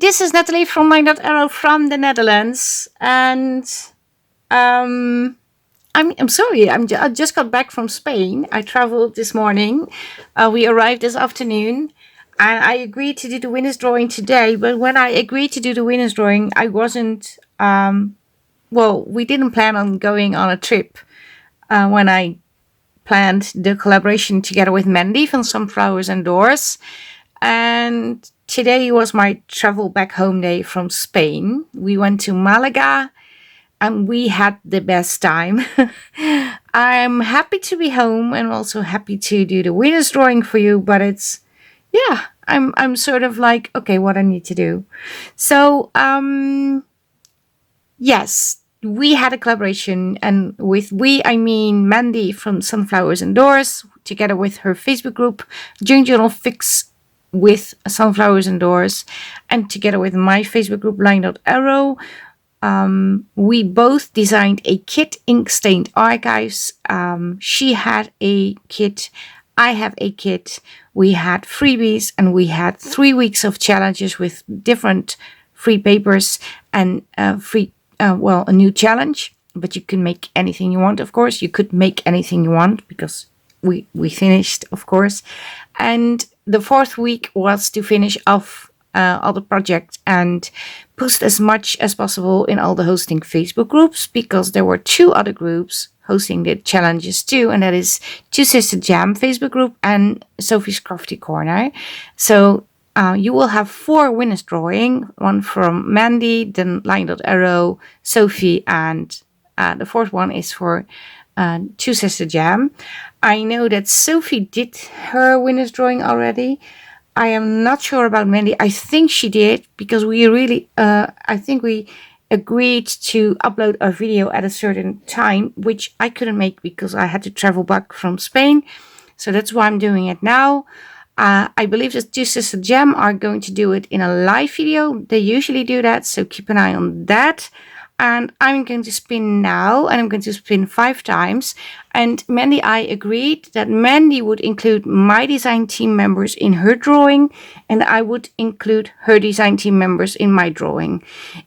this is Nathalie from LineDotArrow from the Netherlands, and I'm sorry. I just got back from Spain. I traveled this morning. We arrived this afternoon, and I agreed to do the winners drawing today. But when I agreed to do the winners drawing, I wasn't. Well, we didn't plan on going on a trip when I planned the collaboration together with Mandy from Sunflowers and Doors. And today was my travel back home day from Spain. We went to Malaga and we had the best time. I'm happy to be home and also happy to do the winners drawing for you, but it's, yeah, I'm sort of like, okay, what I need to do. So, yes, we had a collaboration, and with we, I mean Mandy from Sunflowers and Doors, together with her Facebook group, Junk Journal Fix with Sunflowers and Doors, and together with my Facebook group, LineDotArrow. We both designed a kit, Ink Stained Archives. She had a kit, I have a kit. We had freebies, and we had 3 weeks of challenges with different free papers and a new challenge. But you can make anything you want, of course. You could make anything you want because we finished, of course. And the 4th week was to finish off all the projects and post as much as possible in all the hosting Facebook groups, because there were 2 other groups hosting the challenges too, and that is Two Sister Jam Facebook group and Sophie's Crafty Corner. So you will have 4 winners drawing, one from Mandy, then LineDotArrow, Sophie, and the 4th one is for Two Sister Jam. I know that Sophie did her winners drawing already. I am not sure about Mandy. I think she did, because we really, I think we agreed to upload a video at a certain time, which I couldn't make because I had to travel back from Spain. So that's why I'm doing it now. I believe that Two Sister Jam are going to do it in a live video. They usually do that, so keep an eye on that. And I'm going to spin now, and I'm going to spin 5 times. And Mandy, I agreed that Mandy would include my design team members in her drawing, and I would include her design team members in my drawing.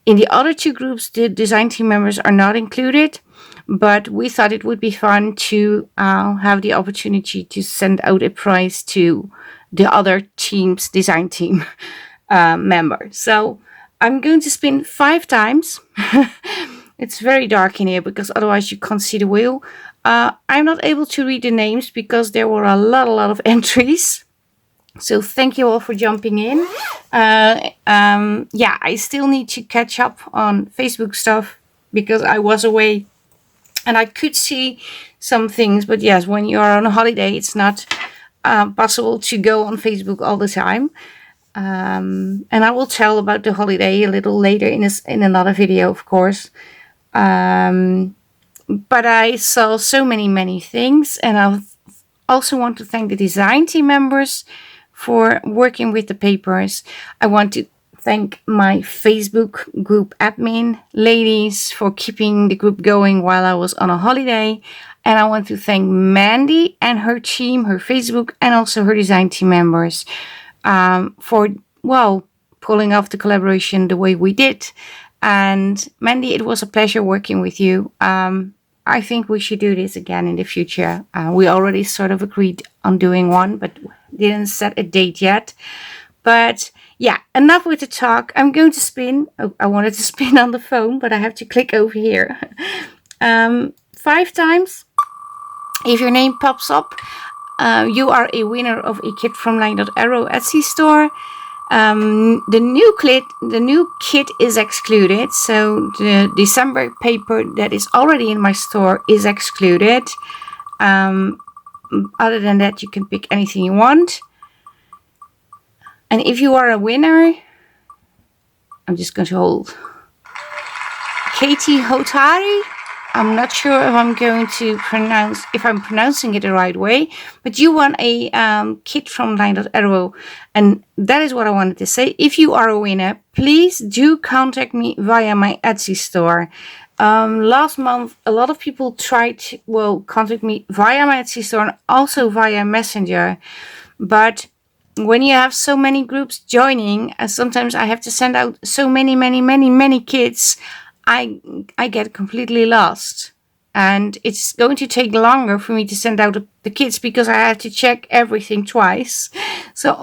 In the other 2 groups, the design team members are not included, but we thought it would be fun to have the opportunity to send out a prize to the other team's design team member. So I'm going to spin 5 times. It's very dark in here because otherwise you can't see the wheel. I'm not able to read the names because there were a lot of entries. So thank you all for jumping in. Yeah, I still need to catch up on Facebook stuff because I was away and I could see some things. But yes, when you are on a holiday, it's not possible to go on Facebook all the time. And I will tell about the holiday a little later in another video, of course. But I saw so many things, and I also want to thank the design team members for working with the papers. I want to thank my Facebook group admin ladies for keeping the group going while I was on a holiday. And I want to thank Mandy and her team, her Facebook, and also her design team members for, well, pulling off the collaboration the way we did. And Mandy, it was a pleasure working with you. I think we should do this again in the future. We already sort of agreed on doing one, but didn't set a date yet. But yeah, enough with the talk. I'm going to spin. Oh, I wanted to spin on the phone, but I have to click over here. 5 times. If your name pops up, you are a winner of a kit from LineDotArrow Esty Store. The new kit is excluded, so the December paper that is already in my store is excluded. Other than that, you can pick anything you want. And if you are a winner, I'm just going to hold Katie Hotari. I'm not sure if I'm going to if I'm pronouncing it the right way, but you won a kit from LineDotArrow, and that is what I wanted to say. If you are a winner, please do contact me via my Etsy store. Last month, a lot of people tried to, contact me via my Etsy store and also via Messenger, but when you have so many groups joining, sometimes I have to send out so many kits, I get completely lost. And it's going to take longer for me to send out the kits because I have to check everything twice. So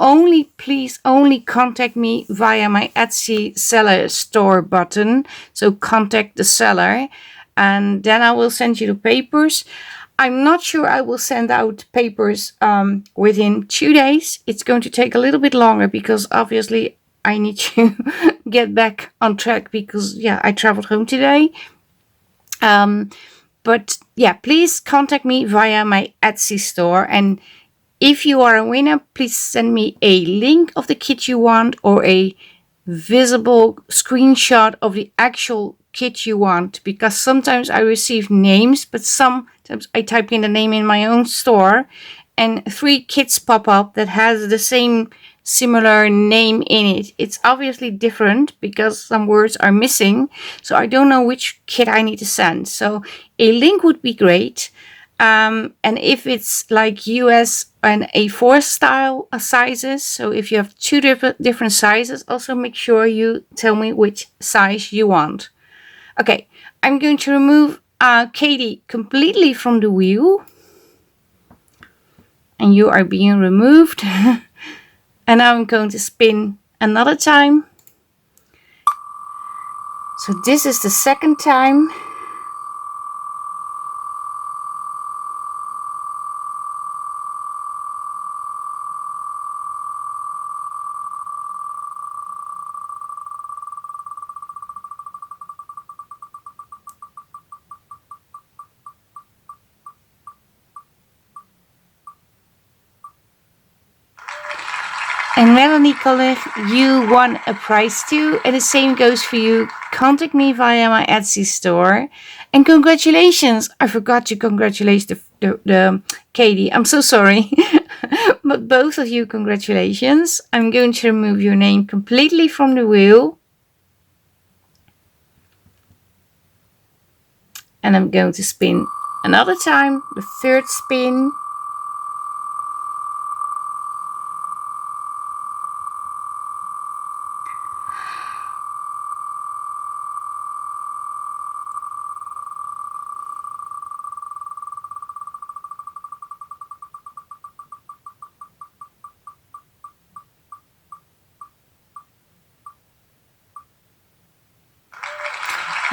please only contact me via my Etsy seller store button. So contact the seller and then I will send you the papers. I'm not sure I will send out papers within 2 days. It's going to take a little bit longer because obviously I need to get back on track because, yeah, I traveled home today. But yeah, please contact me via my Etsy store. And if you are a winner, please send me a link of the kit you want or a visible screenshot of the actual kit you want, because sometimes I receive names, but sometimes I type in the name in my own store and 3 kits pop up that has the same similar name in it. It's obviously different because some words are missing, so I don't know which kit I need to send. So a link would be great. And if it's like US and A4 style sizes, so if you have 2 different sizes, also make sure you tell me which size you want. Okay, I'm going to remove Katie completely from the wheel. And you are being removed. And now I'm going to spin another time. So this is the second time. And Melanie Collier, you won a prize too. And the same goes for you. Contact me via my Etsy store. And congratulations. I forgot to congratulate the Katie. I'm so sorry. But both of you, congratulations. I'm going to remove your name completely from the wheel. And I'm going to spin another time, the third spin.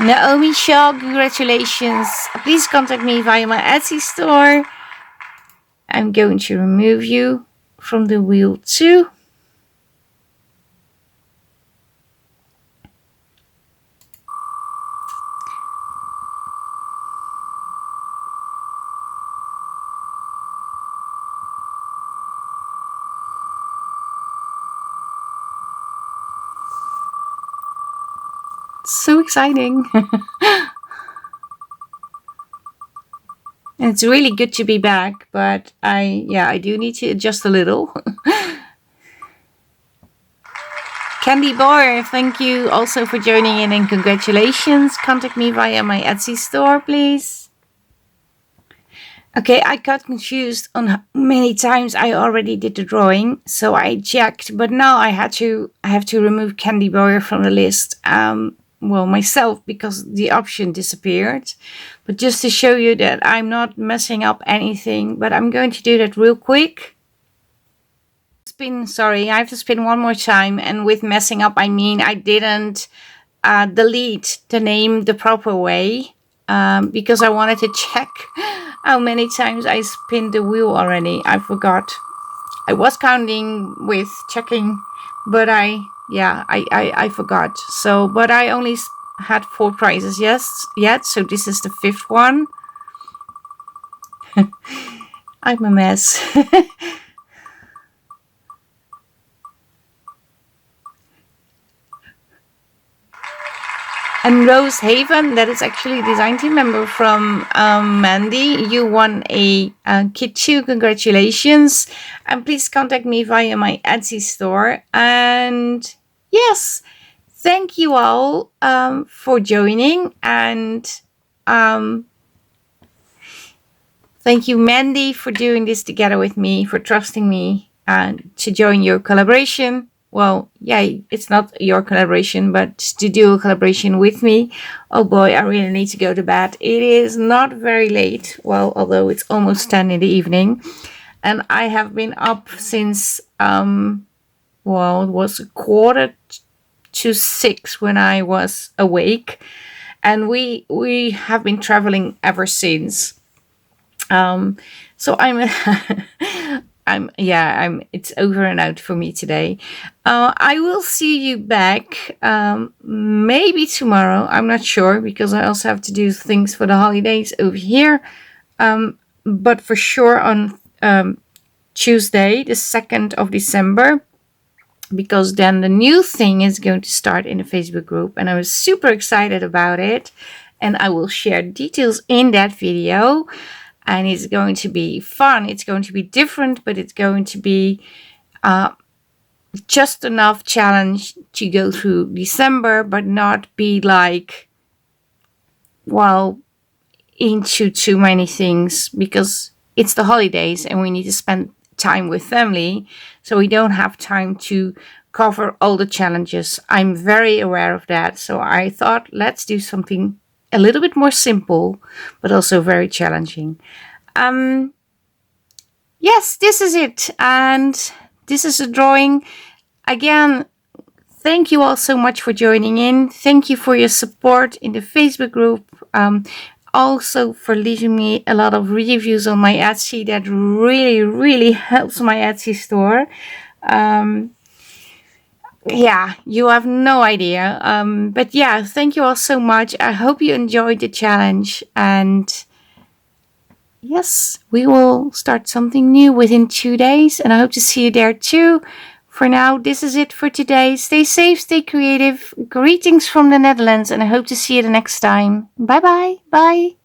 Naomi Shaw, congratulations. Please contact me via my Etsy store. I'm going to remove you from the wheel too. So exciting. And it's really good to be back, but I do need to adjust a little. Candy Boy, thank you also for joining in and congratulations. Contact me via my Etsy store, please. Okay, I got confused on how many times I already did the drawing, so I checked, but now I have to remove Candy Boy from the list. Well, myself, because the option disappeared. But just to show you that I'm not messing up anything, but I'm going to do that real quick. I have to spin one more time, and with messing up I mean I didn't delete the name the proper way, because I wanted to check how many times I spinned the wheel already. I forgot. I was counting with checking, but I forgot. So, but I only had 4 prizes yet, so this is the 5th one. I'm a mess. And Rose Haven, that is actually a design team member from Mandy. You won a kit too. Congratulations. And please contact me via my Etsy store. And yes, thank you all for joining. And thank you, Mandy, for doing this together with me, for trusting me. to join your collaboration. Well, yeah, it's not your collaboration, but to do a collaboration with me. Oh boy, I really need to go to bed. It is not very late, well, although it's almost 10 in the evening. And I have been up since, well, it was a quarter to 6 when I was awake. And we have been traveling ever since. So I'm it's over and out for me today. I will see you back maybe tomorrow. I'm not sure because I also have to do things for the holidays over here. But for sure on Tuesday, the 2nd of December, because then the new thing is going to start in the Facebook group, and I was super excited about it. And I will share details in that video. And it's going to be fun. It's going to be different, but it's going to be just enough challenge to go through December, but not be like, well, into too many things, because it's the holidays and we need to spend time with family. So we don't have time to cover all the challenges. I'm very aware of that. So I thought, let's do something a little bit more simple, but also very challenging. Yes, this is it. And this is a drawing. Again, thank you all so much for joining in. Thank you for your support in the Facebook group. Also for leaving me a lot of reviews on my Etsy. That really, really helps my Etsy store. Yeah, you have no idea. But yeah, thank you all so much. I hope you enjoyed the challenge. And yes, we will start something new within 2 days. And I hope to see you there too. For now, this is it for today. Stay safe, stay creative. Greetings from the Netherlands. And I hope to see you the next time. Bye-bye. Bye.